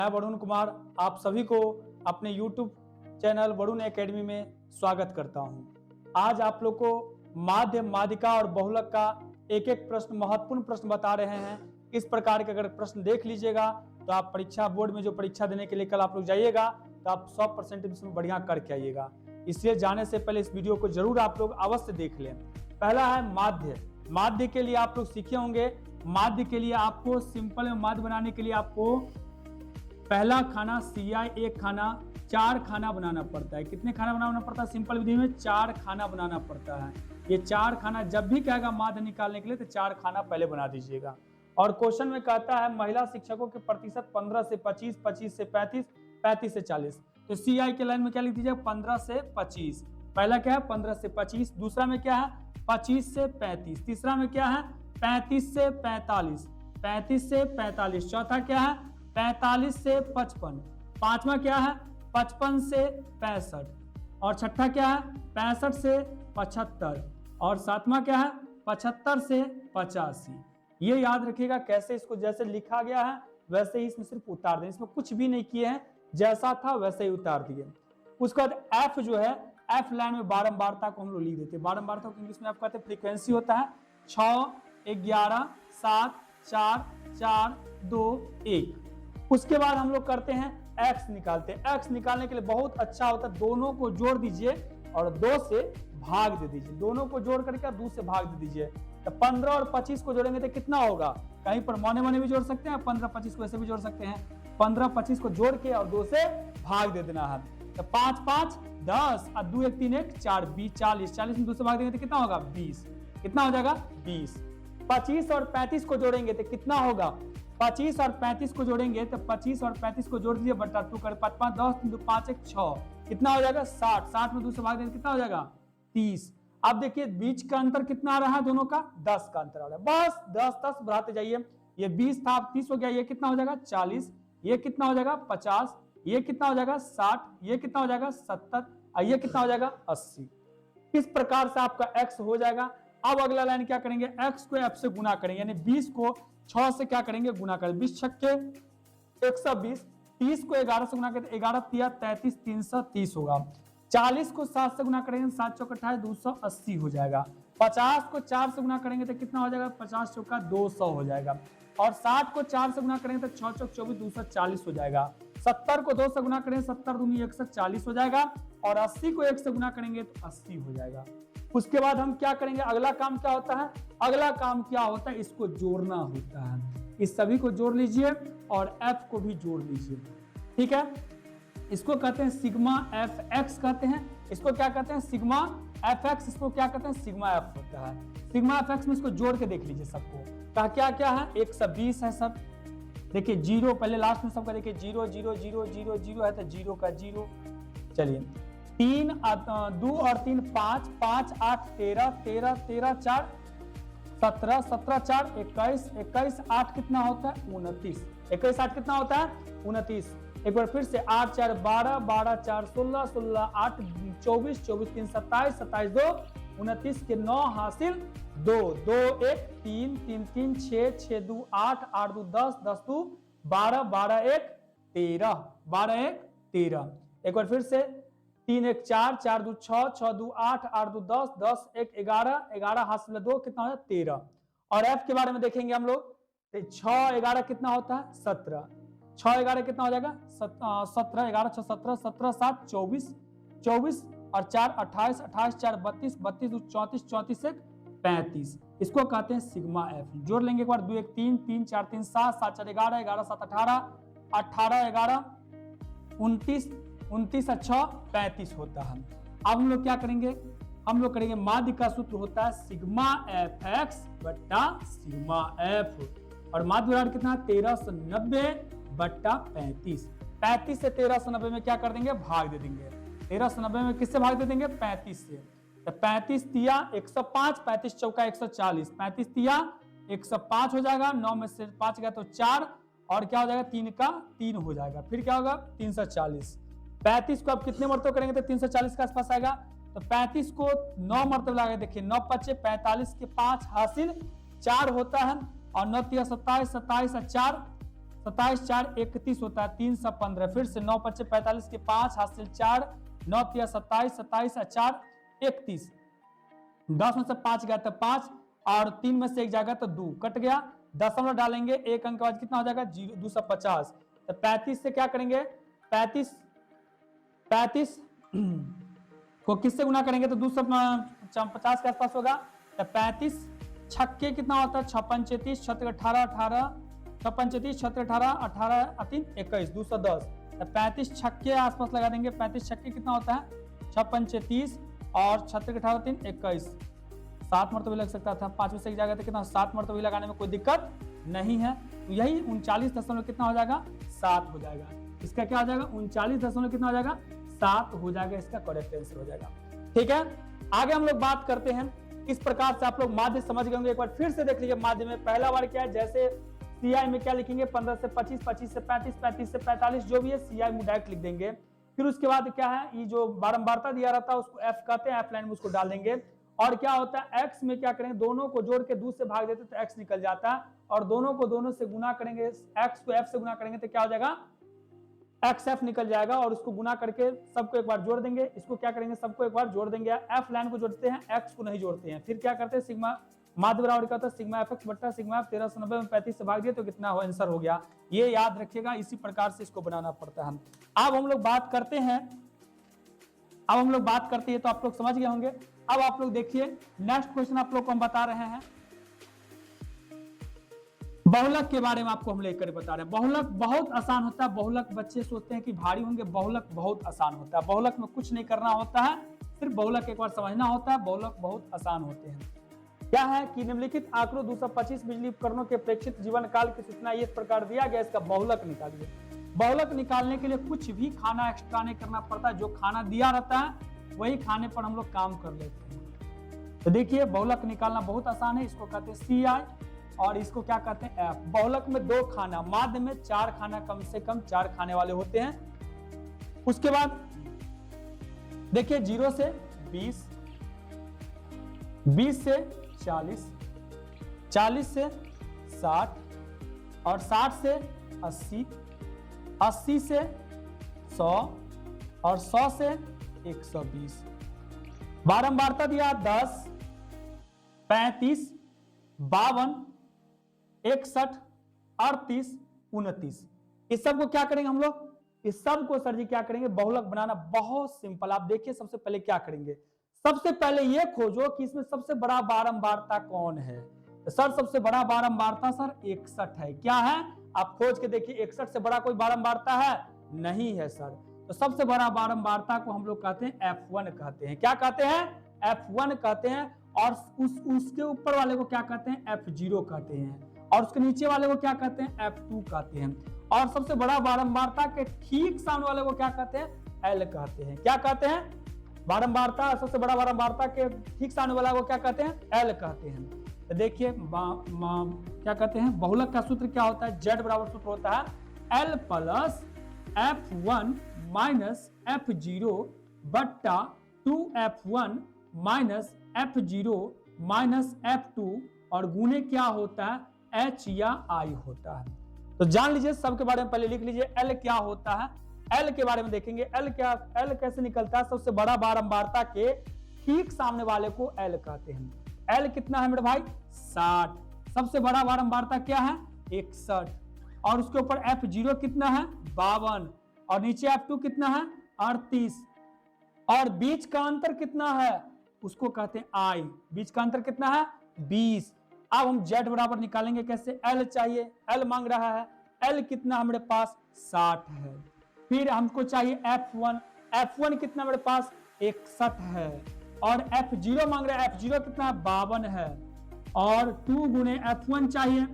मैं वरुण कुमार आप सभी को अपने YouTube चैनल वरुण एकेडमी में स्वागत करता हूं। आज आप लोग को माध्य, माध्यिका और बहुलक का एक एक प्रश्न, महत्वपूर्ण प्रश्न बता रहे हैं। इस प्रकार के अगर प्रश्न देख लीजिएगा तो आप परीक्षा बोर्ड में जो परीक्षा देने के लिए कल आप लोग जाइएगा तो आप 100% इसमें बढ़िया करके आइएगा। इसलिए जाने से पहले इस वीडियो को जरूर आप लोग अवश्य देख लें। पहला है माध्य। माध्य के लिए आप लोग सीखे होंगे। माध्य के लिए आपको सिंपल में माध्य बनाने के लिए आपको पहला खाना CI एक खाना 4 खाना बनाना पड़ता है। कितने खाना बनाना पड़ता है? सिंपल विधि में 4 खाना बनाना पड़ता है। ये 4 खाना जब भी कहेगा माध्य निकालने के लिए तो 4 खाना पहले बना दीजिएगा। और क्वेश्चन में कहता है महिला शिक्षकों के प्रतिशत 15 से 25, 25 से 35, 35 से 40। तो CI के लाइन में क्या लिख दीजिएगा? 15 से 25। पहला क्या है? 15 से 25। दूसरा में क्या है? 25 से 35। तीसरा में क्या है? 35 से 45। 35 से 45। चौथा क्या है? 45 से 55। पांचवा क्या है? 55 से 65। और छठा क्या है? 65 से 75। और सातवां क्या है? 75 से 85। ये याद रखिएगा कैसे इसको जैसे लिखा गया है वैसे ही इसमें सिर्फ उतार दें। इसमें कुछ भी नहीं किए हैं, जैसा था वैसे ही उतार दिए। उसके बाद F जो है, F लाइन में बारंबारता को हम लोग लिख देते हैं। बारंबारता को इंग्लिश में आप कहते हैं फ्रीक्वेंसी होता है 6, 11, 7, 4, 4, 2, 1। उसके बाद हम लोग करते हैं x निकालते हैं। x निकालने के लिए बहुत अच्छा होता है, दोनों को जोड़ दीजिए और 2 से भाग दे दीजिए। दोनों को जोड़ करके 2 से भाग दे दीजिए। तो 15 और 25 को जोड़ेंगे तो कितना होगा? कहीं पर मौने मौने भी जोड़ सकते हैं, 15-25 को ऐसे भी जोड़ सकते हैं। 15-25 को जोड़ के और 2 से भाग दे देना है। तो 5-5 10 और 2 1 3 1 4 20 40। 40 में 2 से भाग देंगे तो कितना होगा? 20। कितना हो जाएगा? 20। 25 और 35 को जोड़ेंगे तो कितना होगा? 25 और 35 को जोड़ेंगे तो 25 और 35 को जोड़ दीजिए, बटा 2 कर 5 5 10 3 2 5 1 6। कितना हो जाएगा? 60। 60 में 2 से भाग देंगे कितना हो जाएगा? 30। अब देखिए बीच का अंतर कितना आ रहा है? दोनों का 10 का अंतर आ रहा है। बस 10 10 बढ़ाते जाइए। ये 20 था, 30 हो गया। ये कितना हो जाएगा? 40। ये कितना हो जाएगा? 50। ये कितना हो जाएगा? 60। ये कितना हो जाएगा? 70। और ये कितना हो जाएगा? 80। इस प्रकार से आपका x हो जाएगा। अब अगला लाइन क्या करेंगे? x को f से गुना करेंगे, यानी 20 को 6 से क्या करेंगे? गुना करेंगे। 20 छक्के 120। 30 को 11 से गुना करेंगे, 11 तिया 33, 330 होगा। 40 को 7 से गुना करेंगे, 7 चौक 28, 280 हो जाएगा। 50 को 4 से गुना करेंगे तो कितना हो जाएगा? 50 चौका 200 हो जाएगा। और 60 को 4 से गुना करेंगे तो 6 चौक 24, 240 हो जाएगा। 70 को 2 से गुना करेंगे, 70 दूनी 140 हो जाएगा। और 80 को 1 से गुना करेंगे तो 80 हो जाएगा। उसके बाद हम क्या करेंगे? अगला काम क्या होता है? अगला काम क्या होता है? इसको जोड़ना होता है। इस सभी को जोड़ लीजिए और f को भी जोड़ लीजिए। ठीक है, इसको कहते हैं सिग्मा fx कहते हैं। इसको क्या कहते हैं? Sigma fx। इसको क्या कहते हैं? सिग्मा f होता है। सिग्मा fx में इसको जोड़ के देख लीजिए सबको। क्या क्या है? 120 है सब। देखिए 0 पहले लास्ट में सबका देखिए 0 0 0 0 0 है तो 0 का 0। चलिए 3 2 और 3 5 5 8 13 13 13 4 17 17 4 21 21 8 कितना होता है? 29। 21 8 कितना होता है? 29। एक बार फिर से 8 4 12 12 4 16 16 8 24 24 3 27 27 2 29 के 9 हासिल 2 2 1 3 3 3 6 6 2 8 8 2 10 10 2 12 12 1 13 12 1 13। एक बार फिर से 3 1 4 4 2 6 6 2 8 8 2 10 10 1 11 11 हासिल 2 कितना होता है? 13। और f के बारे में देखेंगे हम लोग। 6 11 कितना होता है? 17। 6 11 कितना हो जाएगा? 17 11 6 17 17 7 24 24 और 4 28 28 4 32 32 34 34 1 35। इसको कहते हैं सिग्मा f। जोड़ लेंगे एक बार। 2 1 3 3 4 3 7 7 4 11 11 7 18 18 11 29 29 और 6 35 होता है। अब हम लोग क्या करेंगे? हम लोग करेंगे माध्य का सूत्र होता है सिग्मा fx बट्टा सिग्मा f। और माध्य बराबर कितना? 1390 बट्टा 35। 35 से 1390 में क्या कर देंगे? भाग दे देंगे। 1390 में किससे भाग दे देंगे? 35 से। तो 35 तिया 105, 35 चौका 140, 35 तिया 105 हो जाएगा। 9 में से 5 गया तो 4 और क्या हो जाएगा? 3 का 3 हो जाएगा। फिर क्या होगा? 340। 35 को आप कितने मरतबे करेंगे तो 340 के आसपास आएगा। तो 35 को 9 मरतबे लगा देखिए, 9 5 45 के 5 हासिल 4 होता है। और 9 3 27 27 और 4 27 4 31 होता है, 3 से 15, फिर से 9 5 45 के 5 हासिल 4, 9 3 27, 27 4 31, 10 में से 5 गया तो 5 और 3 में से 1 जाएगा तो 2 कट गया, दशमलव डालेंगे, एक अंक के बाद कितना हो जाएगा 0, 250, तो 35 से क्या करेंगे, 35 को किससे गुना करेंगे तो 250 के आसपास होगा, तो 35 छक्के कितना होता है 56 34 छत्तीस 18 18 56 34 छत्तीस 18 18 3 21 210, तो 35 छक्के आसपास लगा देंगे, 35 छक्के कितना होता है 56 34 और 36 18 3 21, 7 मरतबे लग सकता था, 5 में से एक जाएगा तो कितना 7 मरतबे लगाने में कोई दिक्कत नहीं है, तो यही 39 दशमलव कितना हो जाएगा 7 हो जाएगा, इसका क्या हो जाएगा 39 दशमलव कितना हो जाएगा 7 हो जाएगा, इसका करेक्ट आंसर हो जाएगा। ठीक है, आगे हम लोग बात करते हैं किस प्रकार से आप लोग माध्य समझ गए होंगे, एक बार फिर से देख लीजिए। माध्य में पहला बार क्या है, जैसे सीआई में क्या लिखेंगे 15 से 25, 25 से 35, 35 से 45 जो भी है सीआई में डायरेक्ट लिख देंगे, फिर उसके बाद क्या है ये जो बारंबारता दिया रहता है उसको एफ कहते हैं, एफ लाइन में उसको डाल देंगे, और क्या होता है एक्स में क्या करेंगे दोनों को जोड़ के 2 से भाग देते तो एक्स निकल जाता है, और दोनों को दोनों से गुना करेंगे, एक्स को एफ से गुना करेंगे तो क्या हो जाएगा एक्स एफ निकल जाएगा, और उसको गुना करके सबको एक बार जोड़ देंगे, इसको क्या करेंगे सबको एक बार जोड़ देंगे, एफ लाइन को जोड़ते हैं एक्स को नहीं जोड़ते हैं, फिर क्या करते हैं सिग्मा माध्य बराबर क्या होता है सिग्मा एफ एक्स बट्टा सिग्मा एफ, 1390 में 35 से भाग दिया तो कितना आंसर हो गया, ये याद रखिएगा, इसी प्रकार से इसको बनाना पड़ता है। अब हम लोग बात करते हैं, तो आप लोग समझ गए होंगे। अब आप लोग देखिए नेक्स्ट क्वेश्चन आप लोग को हम बता रहे हैं, बहुलक के बारे में आपको हम लेकर बता रहे हैं। बहुलक बहुत आसान होता है, बहुलक बच्चे सोचते हैं कि भारी होंगे, बहुलक बहुत आसान होता है, बहुलक में कुछ नहीं करना होता है, सिर्फ बहुलक एक बार समझना होता है, बहुलक बहुत आसान होते हैं। क्या है कि निम्नलिखित आंकड़ों 225 बिजली उपकरणों के प्रेक्षित जीवन काल की सूचना इस प्रकार दिया गया, इसका बहुलक निकालिए। बहुलक निकालने के लिए कुछ भी खाना एक्स्ट्रा नहीं करना पड़ता, जो खाना दिया रहता है वही खाने पर हम लोग काम कर लेते हैं। तो देखिए बहुलक निकालना बहुत आसान है, इसको कहते हैं सीआई और इसको क्या कहते हैं एफ। बहुलक में 2 खाना, माध्य में 4 खाना, कम से कम 4 खाने वाले होते हैं। उसके बाद देखिए 0 से 20, 20 से 40, 40 से 60 और 60 से 80, 80 से 100 और 100 से 120। बारंबारता दिया 10, 35, 52, 61, 38, 29। इस सब को क्या करेंगे हम लोग, इस सब को सर जी क्या करेंगे बहुलक बनाना बहुत सिंपल। आप देखिए सबसे पहले क्या करेंगे, सबसे पहले ये खोजो कि इसमें सबसे बड़ा बारंबारता कौन है। तो सर सबसे बड़ा बारंबारता सर 61 है। क्या है आप खोज के देखिए, 61 से बड़ा कोई बारंबारता है नहीं है सर। तो सबसे बड़ा बारंबारता को हम लोग कहते हैं F1 कहते हैं। क्या कहते हैं F1 कहते हैं, और उसके ऊपर वाले को क्या कहते हैं F0 कहते हैं, और उसके नीचे वाले को क्या कहते हैं F2 कहते हैं, और सबसे बड़ा बारंबारता के ठीक सामने वाले को क्या कहते हैं L कहते हैं। क्या कहते हैं बारंबारता, सबसे बड़ा बारंबारता के ठीक सामने वाला को क्या कहते हैं L कहते हैं। तो देखिए क्या कहते हैं बहुलक का सूत्र क्या होता है, Z बराबर सूत्र होता है L plus F1 minus F0 बट्टा 2F1 minus F0 minus F2 और गुने क्या होता है H या I होता है। तो जान लीजिए सबके बारे में पहले लिख लीजिए L क्या होता है। L के बारे में देखेंगे, L कैसे निकलता है, सबसे बड़ा बारंबारता के ठीक सामने वाले को L कहते हैं। L कितना है मेरे भाई 60, सबसे बड़ा बारंबारता क्या है 61, और उसके ऊपर F0 कितना है 52, और नीचे F2 कितना है 38, और बीच का अंतर कितना है उसको कहते हैं I। बीच का अंतर कितना है 20। अब हम Z बराबर निकालेंगे कैसे, L चाहिए, L मांग रहा है, L कितना हमारे पास 60 है। फिर हमको चाहिए F1, F1 कितना मेरे पास 61 है, और F0 मांग रहा है, F0 कितना है 52 है, और 2 गुने F1 चाहिए,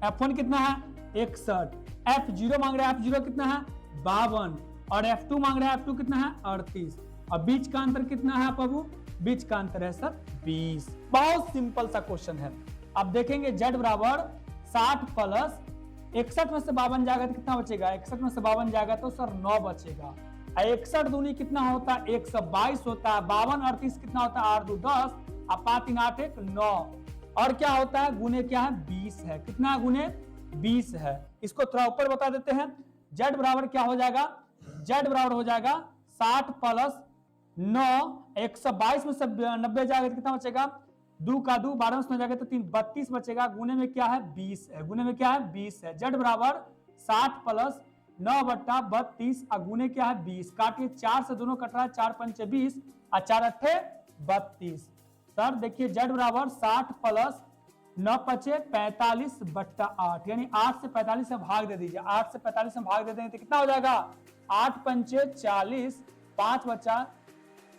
F1 कितना है 61, F0 मांग रहा है, F0 कितना है 52, और F2 मांग रहा है, F2 कितना है 38, और बीच का अंतर कितना है बाबू, बीच का अंतर है सर 20। बहुत सिंपल सा क्वेश्चन है। अब देखेंगे Z बराबर 60 प्लस 61 में से 52 जाएगा तो कितना बचेगा, 61 में से 52 जाएगा तो सर 9 बचेगा, 61 दूनी कितना होता है 122 होता है, 52 38 कितना होता है 8 2 10, अब 5 3 8 1 9, और क्या होता है गुने क्या है 20 है, कितना गुने 20 है। इसको थोड़ा ऊपर बता देते हैं। z बराबर क्या हो जाएगा, z बराबर हो जाएगा 60 प्लस 9, 122 में से 90 जाएगा तो कितना बचेगा, 2 का 2, 12 में जाएगा तो 3, 32 बचेगा। गुने में क्या है 20 है, गुने में क्या है 20 है। z बराबर 60 प्लस 9 बट्टा 32 और गुने क्या है 20। काटिए, 4 से दोनों कट रहा है, 4 पंचे 20 और 4 अट्ठे 32। सर देखिए z बराबर 60 प्लस 9 पचे 45 बट्टा 8, यानी 8 से 45 से भाग दे दीजिए। 8 से 45 में भाग दे देंगे तो कितना हो जाएगा, 8 पंचे 40, 5 बचा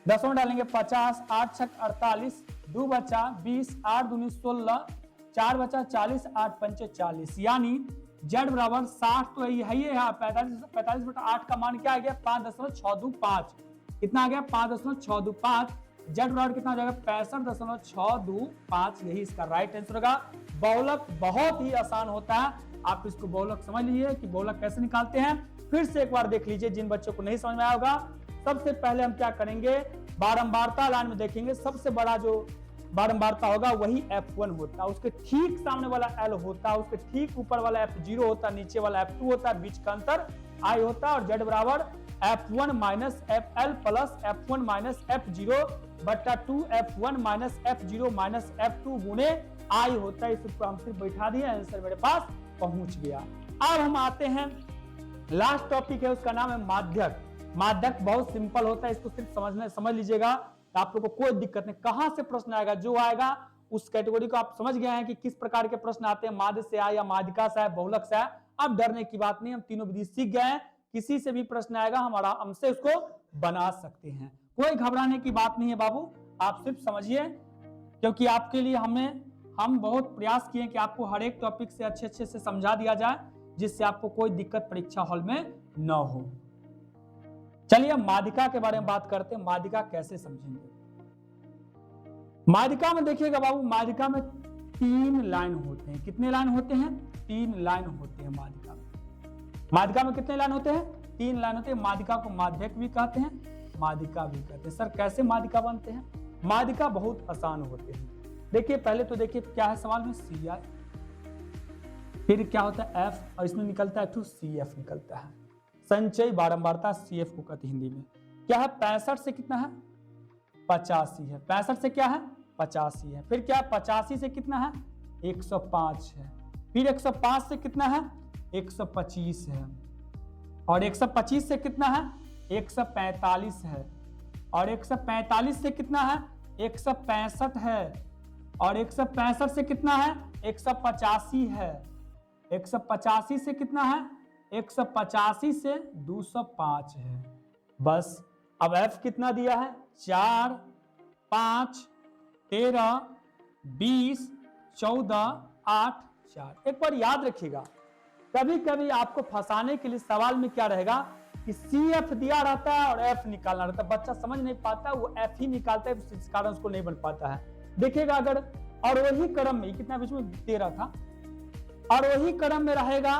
10 में डालेंगे 50, 8 छक 48, 2 बचा 20, 8 दूनी 16, 4 बचा 40, 8 पंचे 40, यानी z बराबर 60 तो यही है, 45 बटा 8 का मान क्या आ गया 5.625। कितना आ गया 5.625। z बराबर कितना हो जाएगा 65.625। यही इसका राइट आंसर होगा। बहुलक बहुत ही आसान होता है, आप इसको बहुलक समझ लीजिए कि बहुलक कैसे निकालते हैं। फिर से एक बार देख लीजिए जिन बच्चों को नहीं समझ में आया होगा। सबसे पहले हम क्या करेंगे, बारंबारता लाइन में देखेंगे। सबसे बड़ा जो बारंबारता होगा वही F1 होता है, उसके ठीक सामने वाला L होता है, उसके ठीक ऊपर वाला F0 होता है, नीचे वाला F2 होता है, बीच का अंतर I होता है। और z बराबर F1 minus FL plus F1 minus F0 बट्टा 2 F1 minus F0 minus F2 गुने I होता है। इसको हम सिर्फ बैठा दिए, आंसर मेरे पास पहुंच गया। अब हम आते हैं लास्ट टॉपिक है, उसका नाम है माध्यक। माध्यक बहुत सिंपल होता है, इसको सिर्फ समझ लीजिएगा, आप लोगों को कोई दिक्कत नहीं। कहां से प्रश्न आएगा, जो आएगा उस कैटेगरी को आप समझ गए हैं कि किस प्रकार के प्रश्न आते हैं, माध्य से आए या माध्यिका से आए, बहुलक से आए। अब डरने की बात नहीं, हम तीनों विधि सीख गए हैं। किसी से भी प्रश्न आएगा हमारा हमसे उसको बना सकते हैं, कोई घबराने की बात नहीं है बाबू, आप सिर्फ समझिए। क्योंकि आपके लिए हम बहुत प्रयास किए कि आपको हर एक टॉपिक से अच्छे से समझा दिया जाए, जिससे आपको कोई दिक्कत परीक्षा हॉल में न हो। चलिए माध्यिका के बारे में बात करते हैं। माध्यिका कैसे समझेंगे, माध्यिका में देखिएगा बाबू, माध्यिका में 3 लाइन होते हैं। कितने लाइन होते हैं, 3 लाइन होते हैं माध्यिका में। माध्यिका में कितने लाइन होते हैं, 3 लाइन होते हैं। माध्यिका को माध्यक भी कहते हैं, माध्यिका भी कहते हैं। सर कैसे माध्यिका बनते हैं, माध्यिका बहुत आसान होते हैं। देखिए पहले तो देखिए क्या है सवाल में, CI, फिर क्या होता है F, और इसमें निकलता है CF निकलता है। संचय बारंबारता CF को कहते हैं हिंदी में। क्या है 65 से कितना है 85 है, 65 से क्या है 85 है। फिर क्या 85 से कितना है 105 है। फिर 105 से कितना है 125 है। और 125 से कितना है 145 है। और 145 से कितना है 165 है। और 165 से कितना है 185 है। 185 से कितना है 185 से 205 है। बस अब F कितना दिया है 4, 5, 13, 20, 14, 8, 4। एक बार याद रखिएगा, कभी कभी आपको फंसाने के लिए सवाल में क्या रहेगा कि CF दिया रहता है और F निकालना रहता है। बच्चा समझ नहीं पाता, वो F ही निकालता है, इस कारण उसको नहीं बन पाता है। देखिएगा अगर और वही क्रम में, कितना बीच में 13 था, और वही क्रम में रहेगा,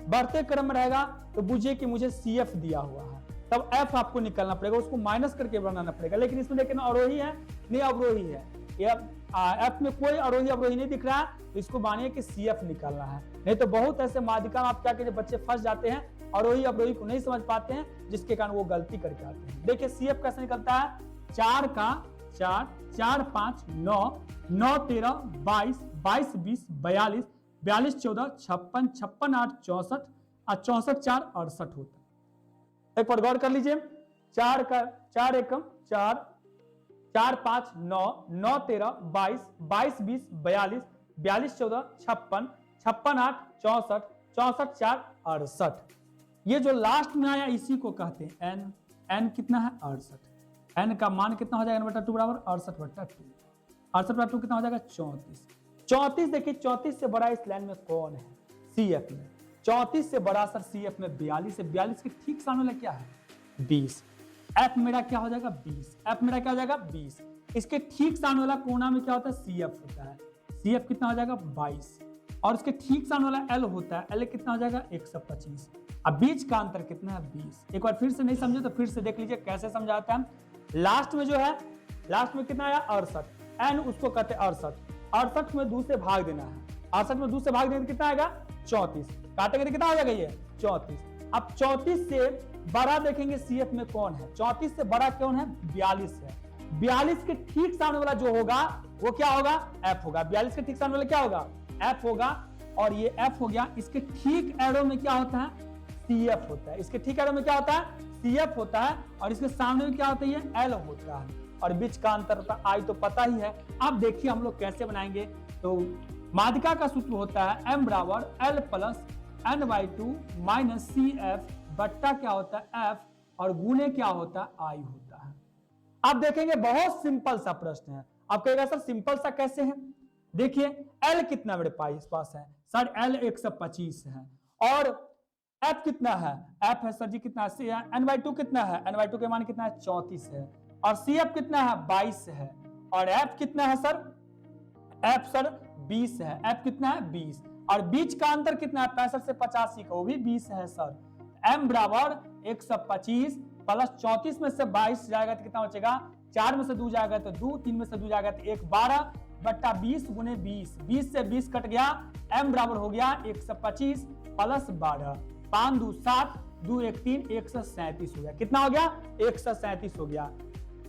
बढ़ते क्रम में रहेगा, तो बुझिए कि मुझे CF दिया हुआ है, तब F आपको निकालना पड़ेगा, उसको माइनस करके बनाना पड़ेगा। लेकिन इसमें देखिए अवरोही है नहीं अवरोही है, F में कोई अवरोही नहीं दिख रहा है, तो इसको मानिए कि CF निकालना है। नहीं तो बहुत ऐसे माध्यिका में आप क्या कीजिए, बच्चे फंस जाते हैं, अवरोही अवरोही को नहीं समझ पाते हैं, जिसके कारण वो गलती करके आते हैं। देखिए CF कैसे निकलता है, 4 का 4, 4, 5, 9, 9, 13, 22, 22, 20, 42, 42, 14, 56, 56, 8, 64 और 64, 4, 68 होता है। एक बार गौर कर लीजिए, 4 का 4 एकम 4, 4, 5, 9, 9, 13, 22, 22, 20, 42, 42, 14, 56, 56, 8, 64, 64, 4, 68। ये जो लास्ट में आया इसी को कहते हैं N। N कितना है 68। N का मान कितना हो जाएगा N/2 बराबर 68/2। 68/2 कितना हो जाएगा 34। 34 देखिए 34 से बड़ा इस लाइन में कौन है, CF में। 34 से बड़ा सर CF में 42 है। 42 के ठीक सामने वाला क्या है 20। F मेरा क्या हो जाएगा 20। F मेरा क्या हो जाएगा 20। इसके ठीक सामने वाला कोना में क्या होता है CF होता है। CF कितना हो जाएगा 22। और इसके ठीक सामने वाला L होता है, L कितना हो जाएगा 125। अब बीच का अंतर कितना है 20। एक बार फिर से नहीं समझे तो फिर से देख लीजिए कैसे समझाते हैं। लास्ट में जो है, लास्ट में कितना आया 68। N उसको कहते हैं 68। 68 में 2 से भाग देना है। 68 में 2 से भाग देने कितना आएगा 34, काटेंगे तो कितना हो जाएगा ये 34। अब 34 से बड़ा देखेंगे CF में कौन है, 34 से बड़ा कौन है 42 है। 42 के ठीक सामने वाला जो होगा वो क्या होगा F होगा। 42 के ठीक सामने वाला क्या होगा F होगा, और ये F हो गया। इसके ठीक एरो में क्या होता है CF होता है। इसके ठीक एरो में क्या होता है CF होता है, और इसके सामने में क्या होता है ये L होता है, और बीच का अंतर I तो पता ही है। अब देखिए हम लोग कैसे बनाएंगे। तो माध्यिका का सूत्र होता है M बराबर L plus N/2 minus CF बट्टा क्या होता है F, और गुणे क्या होता है I होता है। अब देखेंगे बहुत सिंपल सा प्रश्न है। आप कहेगा सर सिंपल सा कैसे है, देखिए L कितना मेरे पास है सर, L 125 है, और F कितना है, F है सर जी कितना है, N/2 कितना है, N/2 के मान कितना है 34 है, और CF कितना है 22 है, और F कितना है सर, F सर 20 है, F कितना है 20, और बीच का अंतर कितना है 65 से 85 का, वो भी 20 है सर। M बराबर 125 प्लस 34 में से 22 जाएगा तो कितना बचेगा, 4 में से 2 जाएगा तो 2, 3 में से 2 जाएगा तो 1, 12 बट्टा 20 गुने 20, 20 से 20 कट गया, M बराबर हो गया 125 प्लस 12, 5 2 7, 2 1 3, 137 हो गया। कितना हो गया 137 हो गया।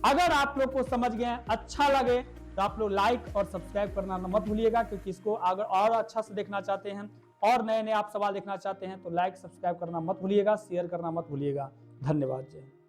अगर आप लोग को समझ गए, अच्छा लगे तो आप लोग लाइक और सब्सक्राइब करना मत भूलिएगा, क्योंकि इसको अगर और अच्छा से देखना चाहते हैं और नए नए आप सवाल देखना चाहते हैं तो लाइक सब्सक्राइब करना मत भूलिएगा, शेयर करना मत भूलिएगा। धन्यवाद। जय